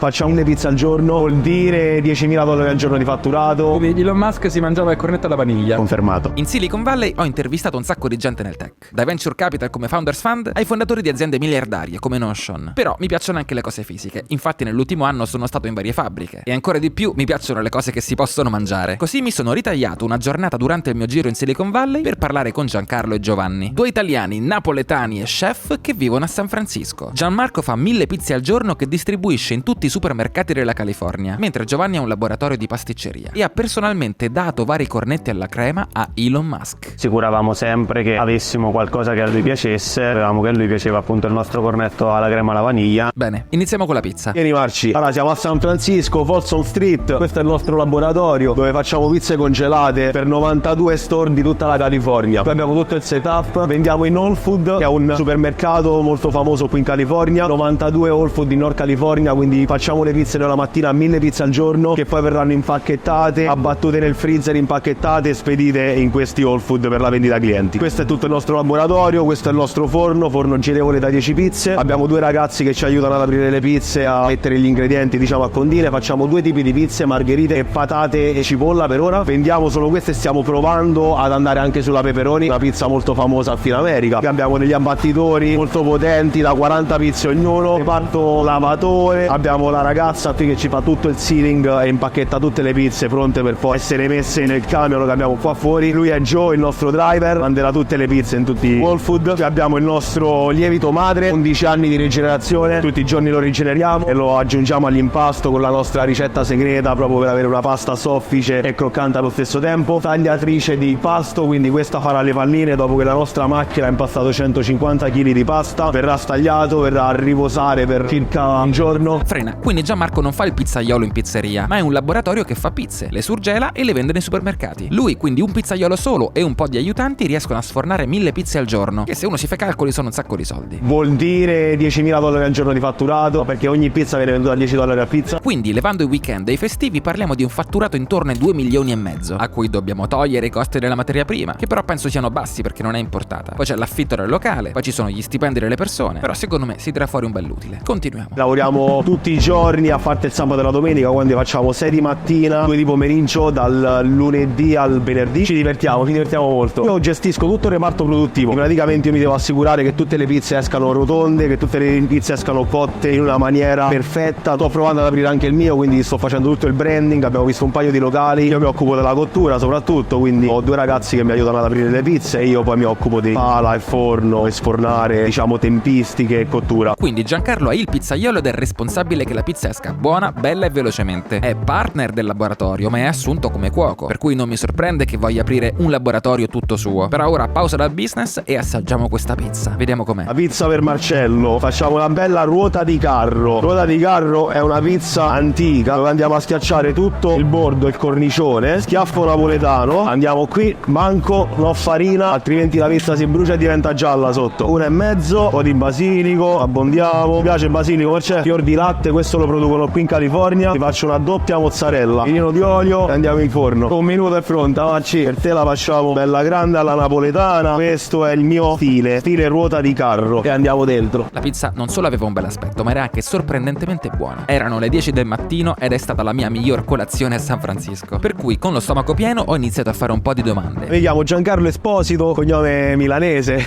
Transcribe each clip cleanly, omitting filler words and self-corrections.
Facciamo le pizze al giorno, vuol dire $10.000 al giorno di fatturato. Quindi Elon Musk si mangiava il cornetto alla vaniglia. Confermato. In Silicon Valley ho intervistato un sacco di gente nel tech, dai venture capital come Founders Fund ai fondatori di aziende miliardarie come Notion. Però mi piacciono anche le cose fisiche, infatti nell'ultimo anno sono stato in varie fabbriche e ancora di più mi piacciono le cose che si possono mangiare. Così mi sono ritagliato una giornata durante il mio giro in Silicon Valley per parlare con Giancarlo e Giovanni, due italiani napoletani e chef che vivono a San Francisco. Gianmarco fa 1000 pizze al giorno che distribuisce in tutti i supermercati della California, mentre Giovanni ha un laboratorio di pasticceria e ha personalmente dato vari cornetti alla crema a Elon Musk. Ci curavamo sempre che avessimo qualcosa che a lui piacesse, vedevamo che a lui piaceva appunto il nostro cornetto alla crema alla vaniglia. Bene, iniziamo con la pizza. Vieni Marci, allora siamo a San Francisco, Folsom Street, questo è il nostro laboratorio dove facciamo pizze congelate per 92 store di tutta la California. Poi abbiamo tutto il setup, vendiamo in Whole Food, che è un supermercato molto famoso qui in California, 92 Whole Food in Nord California, quindi facciamo le pizze nella mattina, 1000 pizze al giorno che poi verranno impacchettate, abbattute nel freezer, impacchettate e spedite in questi Whole Food per la vendita ai clienti. Questo è tutto il nostro laboratorio, questo è il nostro forno girevole da 10 pizze. Abbiamo due ragazzi che ci aiutano ad aprire le pizze, a mettere gli ingredienti diciamo a condire. Facciamo due tipi di pizze, margherite e patate e cipolla per ora. Vendiamo solo queste e stiamo provando ad andare anche sulla pepperoni, una pizza molto famosa al Fine America. Abbiamo degli abbattitori molto potenti da 40 pizze ognuno, reparto lavatore, abbiamo la ragazza qui che ci fa tutto il sealing e impacchetta tutte le pizze pronte per poi essere messe nel camion che abbiamo qua fuori. Lui è Joe, il nostro driver, manderà tutte le pizze in tutti i Whole Food. Qui abbiamo il nostro lievito madre, 11 anni di rigenerazione, tutti i giorni lo rigeneriamo e lo aggiungiamo all'impasto con la nostra ricetta segreta proprio per avere una pasta soffice e croccante allo stesso tempo. Tagliatrice di pasto, quindi questa farà le palline dopo che la nostra macchina ha impastato 150 kg di pasta, verrà stagliato, verrà a riposare per circa un giorno. Frena, quindi Gianmarco non fa il pizzaiolo in pizzeria, ma è un laboratorio che fa pizze, le surgela e le vende nei supermercati. Lui, quindi un pizzaiolo solo e un po' di aiutanti riescono a sfornare 1000 pizze al giorno, che se uno si fa calcoli sono un sacco di soldi. Vuol dire $10.000 al giorno di fatturato, perché ogni pizza viene venduta a $10 a pizza. Quindi, levando i weekend e i festivi, parliamo di un fatturato intorno ai 2,5 milioni, a cui dobbiamo togliere i costi della materia prima, che però penso siano bassi perché non è importata. Poi c'è l'affitto del locale, poi ci sono gli stipendi delle persone, però secondo me si tira fuori un bell'utile. Continuiamo. Lavoriamo tutti i giorni, a parte il sabato e la domenica, quando facciamo 6 di mattina, 2 di pomeriggio, dal lunedì al venerdì. Ci divertiamo molto. Io gestisco tutto il reparto produttivo. Praticamente io mi devo assicurare che tutte le pizze escano rotonde, che tutte le pizze escano cotte in una maniera perfetta. Sto provando ad aprire anche il mio, quindi sto facendo tutto il branding. Abbiamo visto un paio di locali. Io mi occupo della cottura soprattutto, quindi ho due ragazzi che mi aiutano ad aprire le pizze e io poi mi occupo di pala e forno e sfornare, diciamo, tempistiche e cottura. Quindi Giancarlo è il pizzaiolo ed è responsabile che la pizza esca buona, bella e velocemente. È partner del laboratorio, ma è assunto come cuoco, per cui non mi sorprende che voglia aprire un laboratorio tutto suo. Però ora pausa dal business e assaggiamo questa pizza. Vediamo com'è. La pizza per Marcello. Facciamo una bella ruota di carro. Ruota di carro è una pizza antica dove andiamo a schiacciare tutto il bordo, il cornicione. Schiaffo napoletano. Andiamo qui, manco, no farina, altrimenti la pizza si brucia e diventa gialla sotto. 1,5, un po' di basilico, abbondiamo. Mi piace il basilico, perché fior di latte, questo lo producono qui in California. Ti faccio una doppia mozzarella, filino di olio e andiamo in forno. Un minuto è pronta, Marci. Per te la facciamo bella grande alla napoletana. Questo è il mio stile ruota di carro e andiamo dentro. La pizza non solo aveva un bel aspetto, ma era anche sorprendentemente buona. Erano le 10 del mattino ed è stata la mia miglior colazione a San Francisco, per cui con lo stomaco pieno ho iniziato a fare un po' di domande. Mi chiamo Giancarlo Esposito, cognome milanese,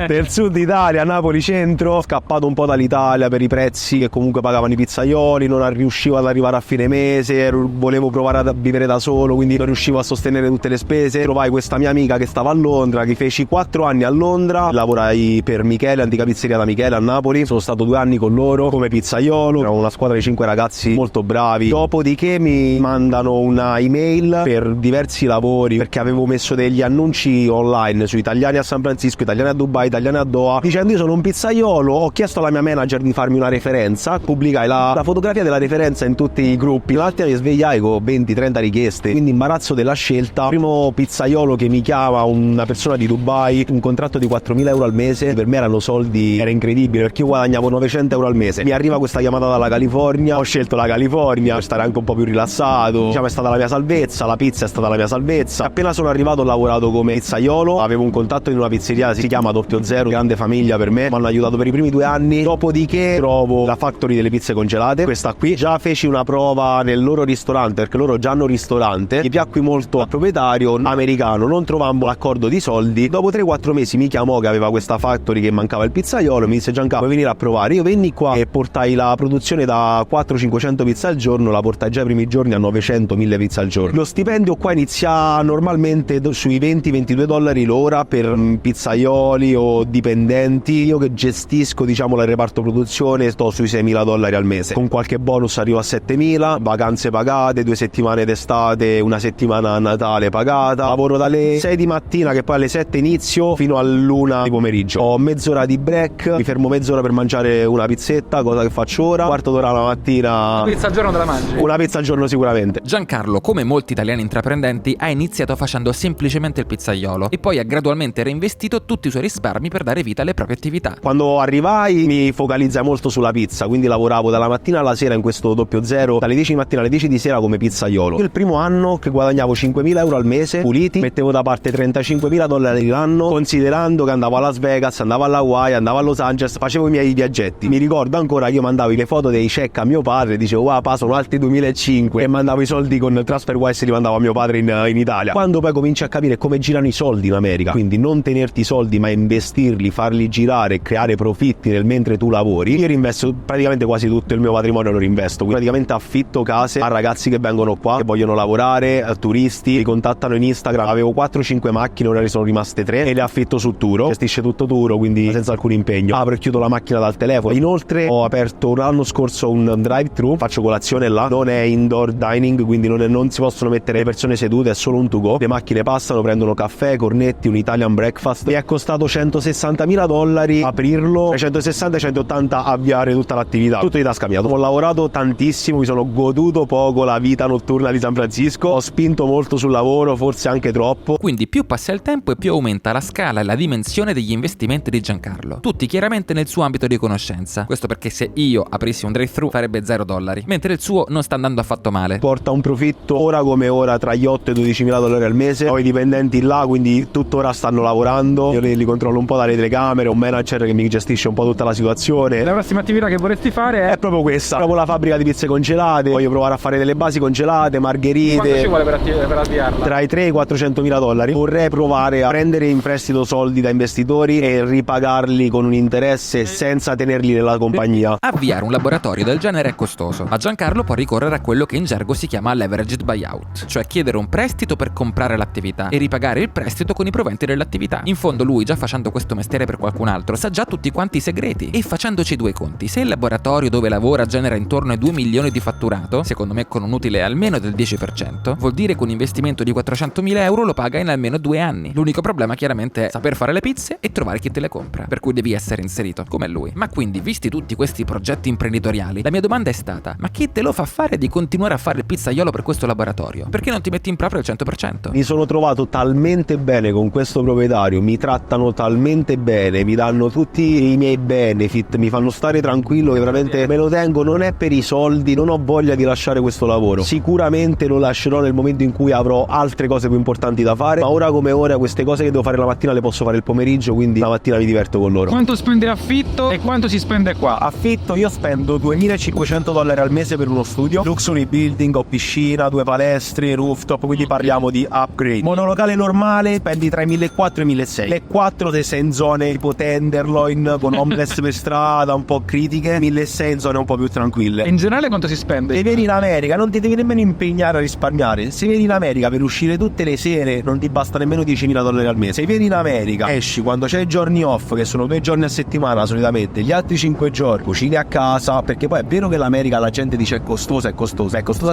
del sud Italia, Napoli centro. Scappato un po' dall'Italia per i prezzi che comunque pagavano i pizzaioli, non riuscivo ad arrivare a fine mese, volevo provare a vivere da solo, quindi non riuscivo a sostenere tutte le spese. Trovai questa mia amica che stava a Londra, che feci 4 anni a Londra, lavorai per Michele, antica pizzeria da Michele a Napoli. Sono stato 2 anni con loro come pizzaiolo, erano una squadra di 5 ragazzi molto bravi. Dopodiché mi mandano una email per diversi lavori, perché avevo messo degli annunci online su italiani a San Francisco, italiani a Dubai, italiani a Doha, dicendo io sono un pizzaiolo. Ho chiesto alla mia manager di farmi una referenza, pubblicai la fotografia della referenza in tutti i gruppi. L'altra mi svegliai con 20-30 richieste, quindi imbarazzo della scelta. Primo pizzaiolo che mi chiama, una persona di Dubai, un contratto di 4.000 euro al mese. Per me erano soldi, era incredibile perché io guadagnavo 900 euro al mese. Mi arriva questa chiamata dalla California, ho scelto la California per stare anche un po' più rilassato, diciamo è stata la mia salvezza, la pizza è stata la mia salvezza. Appena sono arrivato ho lavorato come pizzaiolo, avevo un contatto in una pizzeria, si chiama 00, grande famiglia per me, mi hanno aiutato per i primi 2 anni. Dopodiché trovo la factory delle pizze congelate congelate. Questa qui già feci una prova nel loro ristorante, perché loro già hanno ristorante. Gli piacqui molto al proprietario americano, non trovammo l'accordo di soldi. Dopo 3-4 mesi mi chiamò che aveva questa factory, che mancava il pizzaiolo, mi disse: Giancarlo, puoi venire a provare? Io venni qua e portai la produzione da 400-500 pizze al giorno, la portai già i primi giorni a 900-1000 pizze al giorno. Lo stipendio qua inizia normalmente sui $20-22 l'ora per pizzaioli o dipendenti. Io che gestisco, diciamo, il reparto produzione, sto sui $6.000 al mese, con qualche bonus arrivo a 7.000, vacanze pagate, 2 settimane d'estate, una settimana a Natale pagata. Lavoro dalle 6 di mattina, che poi alle 7 inizio, fino all'1 di pomeriggio. Ho mezz'ora di break, mi fermo mezz'ora per mangiare una pizzetta, cosa che faccio ora. Quarto d'ora la mattina. Una pizza al giorno te la mangi? Una pizza al giorno sicuramente. Giancarlo, come molti italiani intraprendenti, ha iniziato facendo semplicemente il pizzaiolo e poi ha gradualmente reinvestito tutti i suoi risparmi per dare vita alle proprie attività. Quando arrivai mi focalizzai molto sulla pizza, quindi lavoravo dalla mattina alla sera in questo 00, dalle 10 di mattina alle 10 di sera come pizzaiolo. Io il primo anno che guadagnavo 5.000 euro al mese puliti, mettevo da parte $35.000 l'anno, considerando che andavo a Las Vegas, andavo alla Hawaii, andavo a Los Angeles, facevo i miei viaggetti. Mi ricordo ancora, io mandavo le foto dei check a mio padre, dicevo wow, sono altri 2005, e mandavo i soldi con TransferWise, li mandavo a mio padre in Italia. Quando poi cominci a capire come girano i soldi in America, quindi non tenerti i soldi ma investirli, farli girare, creare profitti nel mentre tu lavori, io rinvesto praticamente quasi tutto il mio patrimonio, lo rinvesto, quindi praticamente affitto case a ragazzi che vengono qua, che vogliono lavorare, a turisti, mi contattano in Instagram. Avevo 4-5 macchine, ora ne sono rimaste 3 e le affitto su Turo, gestisce tutto Turo, quindi senza alcun impegno. Apro e chiudo la macchina dal telefono. Inoltre ho aperto l'anno scorso un drive-thru, faccio colazione là, non è indoor dining, quindi non si possono mettere le persone sedute, è solo un to go. Le macchine passano, prendono caffè, cornetti, un Italian breakfast. Mi è costato $160.000 aprirlo, 160-180 avviare tutta l'attività, tutto di tasca mia. Ho lavorato tantissimo, mi sono goduto poco la vita notturna di San Francisco, ho spinto molto sul lavoro, forse anche troppo. Quindi più passa il tempo e più aumenta la scala e la dimensione degli investimenti di Giancarlo, tutti chiaramente nel suo ambito di conoscenza. Questo perché se io aprissi un drive-thru farebbe $0, mentre il suo non sta andando affatto male. Porta un profitto ora come ora tra gli 8 e $12.000 al mese. Ho i dipendenti là, quindi tuttora stanno lavorando, io li controllo un po' dalle telecamere, un manager che mi gestisce un po' tutta la situazione. La prossima attività che vorresti fare è proprio questa, proprio la fabbrica di pizze congelate. Voglio provare a fare delle basi congelate, margherite. Quanto ci vuole per avviarla? Tra i 3 e i $400.000. Vorrei provare a prendere in prestito soldi da investitori e ripagarli con un interesse senza tenerli nella compagnia. Avviare un laboratorio del genere è costoso, ma Giancarlo può ricorrere a quello che in gergo si chiama leveraged buyout, cioè chiedere un prestito per comprare l'attività e ripagare il prestito con i proventi dell'attività. In fondo lui, già facendo questo mestiere per qualcun altro, sa già tutti quanti i segreti. E facendoci due conti, se il laboratorio dove lavora genera intorno ai 2 milioni di fatturato, secondo me con un utile almeno del 10%, vuol dire che un investimento di €400.000 lo paga in almeno 2 anni. L'unico problema chiaramente è saper fare le pizze e trovare chi te le compra, per cui devi essere inserito, come lui. Ma quindi, visti tutti questi progetti imprenditoriali, la mia domanda è stata: ma chi te lo fa fare di continuare a fare il pizzaiolo per questo laboratorio? Perché non ti metti in proprio al 100%? Mi sono trovato talmente bene con questo proprietario, mi trattano talmente bene, mi danno tutti i miei benefit, mi fanno stare tranquillo, che veramente me lo tengo. Non è per i soldi, non ho voglia di lasciare questo lavoro. Sicuramente lo lascerò nel momento in cui avrò altre cose più importanti da fare, ma ora come ora queste cose che devo fare la mattina le posso fare il pomeriggio, quindi la mattina mi diverto con loro. Quanto spende affitto e quanto si spende qua? Affitto io spendo $2.500 al mese per uno studio, luxury building, ho piscina, 2 palestre, rooftop, quindi parliamo di upgrade. Monolocale normale spendi tra i $1.400 e i $1.600. Le 4 se sei in zone tipo Tenderloin con homeless per strada un po' critiche, $1.600 in zone un po' più tranquille. E in generale quanto si spende? Se vieni in America non ti devi nemmeno impegnare a risparmiare. Se vieni in America per uscire tutte le sere non ti basta nemmeno $10.000 al mese. Se vieni in America esci quando c'è i giorni off, che sono 2 giorni a settimana solitamente, gli altri 5 giorni cucini a casa, perché poi è vero che l'America la gente dice è costosa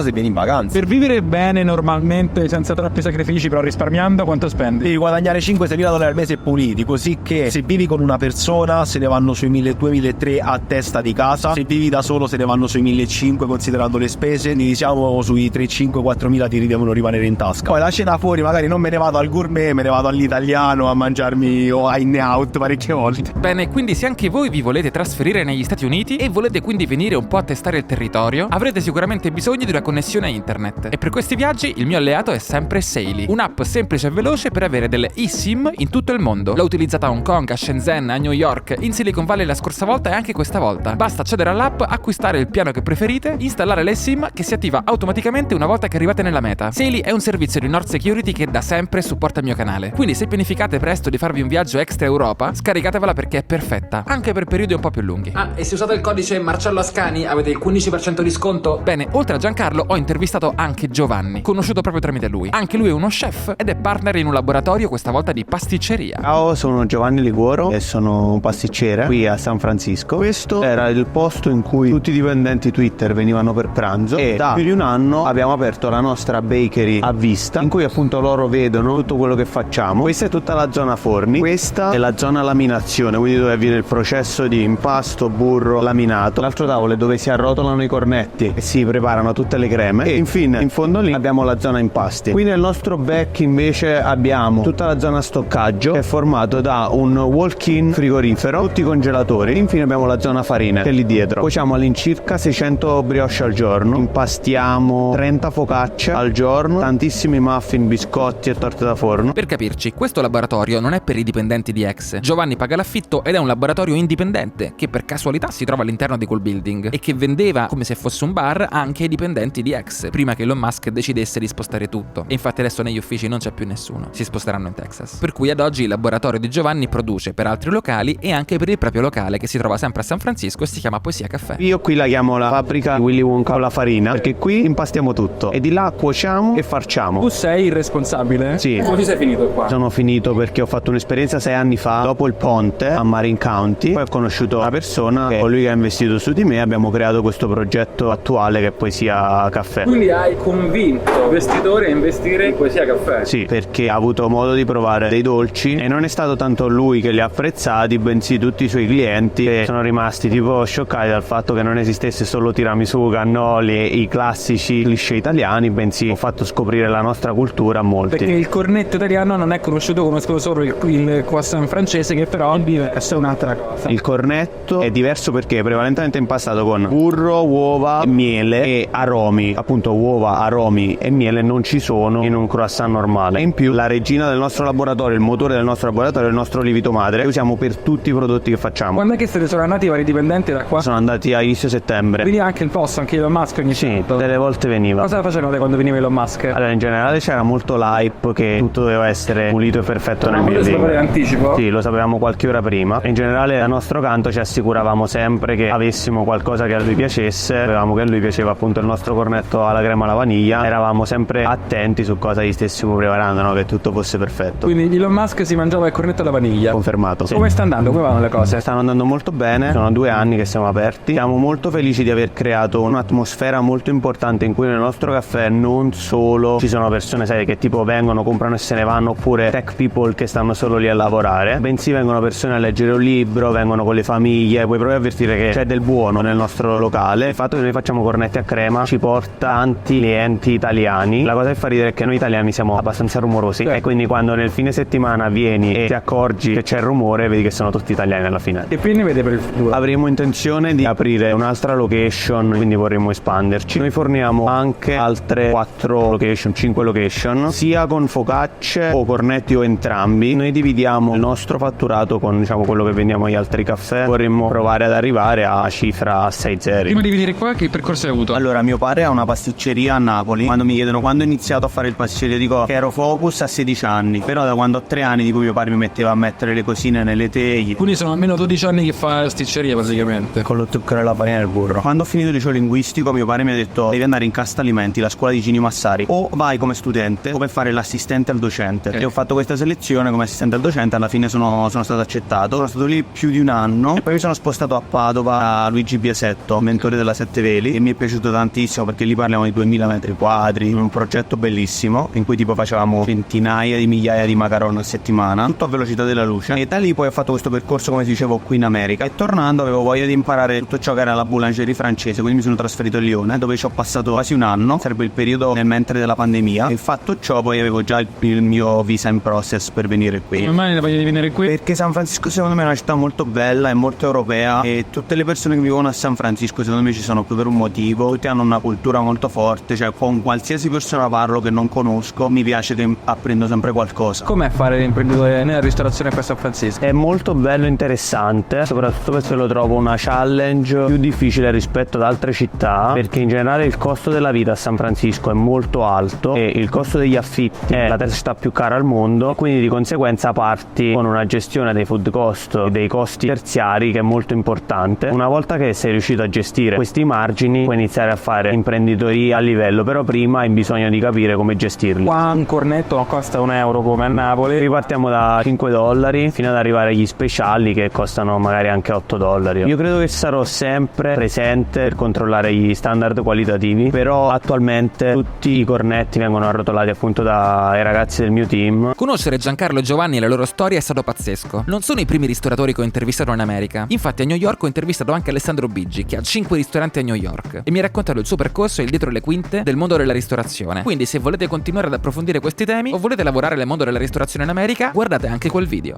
se vieni in vacanza. Per vivere bene normalmente senza troppi sacrifici però risparmiando quanto spendi? Devi guadagnare $5.000-6.000 al mese puliti, così che se vivi con una persona se ne vanno sui $1.200-1.300 a testa di casa, se vivi da solo se ne vanno sui $1.500 considerando le spese, quindi diciamo sui $3.500-4.000 ti devono rimanere in tasca. Poi la cena fuori magari non me ne vado al gourmet, me ne vado all'italiano a mangiarmi o a In-N-Out parecchie volte. Bene, quindi se anche voi vi volete trasferire negli Stati Uniti e volete quindi venire un po' a testare il territorio, avrete sicuramente bisogno di una connessione internet. E per questi viaggi il mio alleato è sempre Saily, un'app semplice e veloce per avere delle eSIM in tutto il mondo. L'ho utilizzata a Hong Kong, a Shenzhen, a New York, in Silicon Valley la scorsa volta e anche questa volta. Basta accedere all'app, acquistare il piano che preferite, installare l'eSIM che si attiva automaticamente una volta che arrivate nella meta. Saily è un servizio di Nord Security che da sempre supporta il mio canale, quindi se pianificate presto di farvi un viaggio extra Europa, scaricatevela perché è perfetta, anche per periodi un po' più lunghi. Ah, e se usate il codice Marcello Ascani avete il 15% di sconto? Bene, oltre a Giancarlo ho intervistato anche Giovanni, conosciuto proprio tramite lui. Anche lui è uno chef ed è partner in un laboratorio, questa volta di pasticceria. Ciao, sono Giovanni Liguoro e sono un pasticcere qui a San Francisco. Questo era il posto in cui tutti i dipendenti Twitter venivano per pranzo e da più di un anno abbiamo aperto la nostra bakery a vista, in cui appunto loro vedono tutto quello che facciamo. Questa è tutta la zona forni, questa è la zona laminazione, quindi dove avviene il processo di impasto, burro, laminato. L'altro tavolo è dove si arrotolano i cornetti e si preparano tutte le creme e infine in fondo lì abbiamo la zona impasti. Qui nel nostro back invece abbiamo tutta la zona stoccaggio che è formato da un walk-in frigorifero, tutti i congelatori e infine abbiamo la zona farine che è lì dietro. Cuociamo all'incirca 600 brioche al giorno, impastiamo 30 focacce al giorno, tantissimi muffin, biscotti e torte da forno. Per capirci, questo laboratorio non è per i dipendenti di X. Giovanni paga l'affitto ed è un laboratorio indipendente che per casualità si trova all'interno di quel building e che vendeva come se fosse un bar anche ai dipendenti di X prima che Elon Musk decidesse di spostare tutto. E infatti adesso negli uffici non c'è più nessuno, si sposteranno in Texas. Per cui ad oggi il laboratorio di Giovanni produce per altri locali e anche per il proprio locale che si trova sempre a San Francisco e si chiama Poesia Caffè. Io qui la chiamo la fabbrica di Willy Wonka con la farina perché qui impastiamo tutto e di là cuociamo e farciamo. Tu sei il responsabile? Sì. Come ti sei finito qua? Sono finito perché ho fatto un'esperienza 6 anni fa dopo il ponte a Marin County. Poi ho conosciuto una persona che colui che ha investito su di me, abbiamo creato questo progetto attuale che è Poesia Caffè. Quindi hai convinto investitori a investire in Poesia Caffè? Sì, perché ha avuto modo di provare dei dolci e non è stato tanto lui che li ha apprezzati, bensì tutti i suoi clienti che sono rimasti tipo scioccati dal fatto che non esistesse solo tiramisù, cannoli e i classici cliché italiani, bensì ho fatto scoprire la nostra cultura a molti. Perché il cornetto italiano non è conosciuto come solo il croissant francese, che però è diverso, è un'altra cosa. Il cornetto è diverso perché è prevalentemente impastato con burro, uova, miele e aromi. Appunto uova, aromi e miele non ci sono in un croissant normale. E in più la regina del nostro laboratorio, il motore del nostro laboratorio è il nostro lievito madre che usiamo per tutti i prodotti che facciamo. Quando è che sono andati i vari dipendenti da qua? Sono andati a inizio settembre. Quindi anche il posto, anche Elon Musk ogni tanto? Delle volte veniva. Cosa facevate quando veniva Elon Musk? Allora in generale c'era molto l'hype che tutto doveva essere pulito e perfetto nel Lo building. sapevate in anticipo? Sì, lo sapevamo qualche ora prima. In generale dal nostro canto ci assicuravamo sempre che avessimo qualcosa che a lui piacesse. Sapevamo che a lui piaceva appunto il nostro cornetto alla crema alla vaniglia. Eravamo sempre attenti su cosa gli stessimo preparando, no? Che tutto fosse perfetto. Quindi Elon Musk si mangiava il cornetto alla vaniglia. Confermato. Sì. Come sta andando? Come vanno le cose? Stanno andando molto bene, sono 2 anni che siamo aperti. Siamo molto felici di aver creato un'atmosfera molto importante in cui nel nostro caffè non solo ci sono persone, sai, che tipo vengono, comprano e se ne vanno, oppure tech people che stanno solo lì a lavorare, bensì vengono persone a leggere un libro, vengono con le famiglie. Puoi proprio avvertire che c'è del buono nel nostro locale. Il fatto che noi facciamo cornetti a crema ci porta tanti clienti italiani. La cosa che fa ridere è che noi italiani siamo abbastanza rumorosi e quindi quando nel fine settimana vieni e ti accorgi che c'è il rumore, vedi che sono tutti italiani alla fine. Che piani vede per il futuro? Avremo intenzione di aprire un'altra location, quindi vorremmo espanderci. Noi forniamo anche altre 4 location, 5 location, sia con focacce o cornetti o entrambi. Noi dividiamo il nostro fatturato con, diciamo, quello che vendiamo agli altri caffè. Vorremmo provare ad arrivare a cifra 6 zeri. Prima di venire qua che percorso hai avuto? Allora, mio padre ha una pasticceria a Napoli. Quando mi chiedono quando ho iniziato a fare il pasticcere, dico che ero Focus a 16 anni. Però da quando ho 3 anni di cui mio padre mi metteva a mettere le cosine nelle teglie. Quindi sono almeno 12 anni che fa sticceria praticamente. Con lo zucchero e la farina e il burro. Quando ho finito il liceo linguistico, mio padre mi ha detto: devi andare in Casta Alimenti, la scuola di Gini Massari, o vai come studente o per fare l'assistente al docente. E ho fatto questa selezione come assistente al docente. Alla fine sono stato accettato. Sono stato lì più di un anno e poi mi sono spostato a Padova a Luigi Biasetto, mentore della Sette Veli, e mi è piaciuto tantissimo perché lì parliamo di 2000 metri quadri, un progetto bellissimo in cui tipo facevamo centinaia di migliaia di macaron a settimana, tutto a velocità della luce. E da lì poi ho fatto questo percorso, come dicevo, qui in America, e tornando avevo voglia di imparare tutto ciò che era la boulangerie francese, quindi mi sono trasferito a Lione, dove ci ho passato quasi un anno. Sarebbe il periodo nel mentre della pandemia, e fatto ciò poi avevo già il mio visa in process per venire qui. Come mai la voglia di venire qui? Perché San Francisco secondo me è una città molto bella e molto europea, e tutte le persone che vivono a San Francisco secondo me ci sono più per un motivo. Tutti hanno una cultura molto forte, cioè con qualsiasi persona parlo che non conosco mi piace che apprendo sempre qualcosa. Com'è fare l'imprenditore nella ristorazione qua a San Francisco? È molto bello e interessante, soprattutto perché lo trovo una challenge più difficile rispetto ad altre città, perché in generale il costo della vita a San Francisco è molto alto e il costo degli affitti è la terza città più cara al mondo, quindi di conseguenza parti con una gestione dei food cost e dei costi terziari che è molto importante. Una volta che sei riuscito a gestire questi margini puoi iniziare a fare imprenditoria a livello, però prima hai bisogno di capire come gestirli. Qua un cornetto non costa €1 come a Napoli. Ripartiamo da $5 fino ad arrivare agli speciali che costano magari anche $8. Io credo che sarò sempre presente per controllare gli standard qualitativi, però attualmente tutti i cornetti vengono arrotolati appunto dai ragazzi del mio team. Conoscere Giancarlo e Giovanni e la loro storia è stato pazzesco. Non sono i primi ristoratori che ho intervistato in America. Infatti a New York ho intervistato anche Alessandro Biggi, che ha 5 ristoranti a New York, e mi ha raccontato il suo percorso e il dietro le quinte del mondo della ristorazione. Quindi se volete continuare ad approfondire questi temi o volete lavorare nel mondo della ristorazione in America, guardate anche quel video.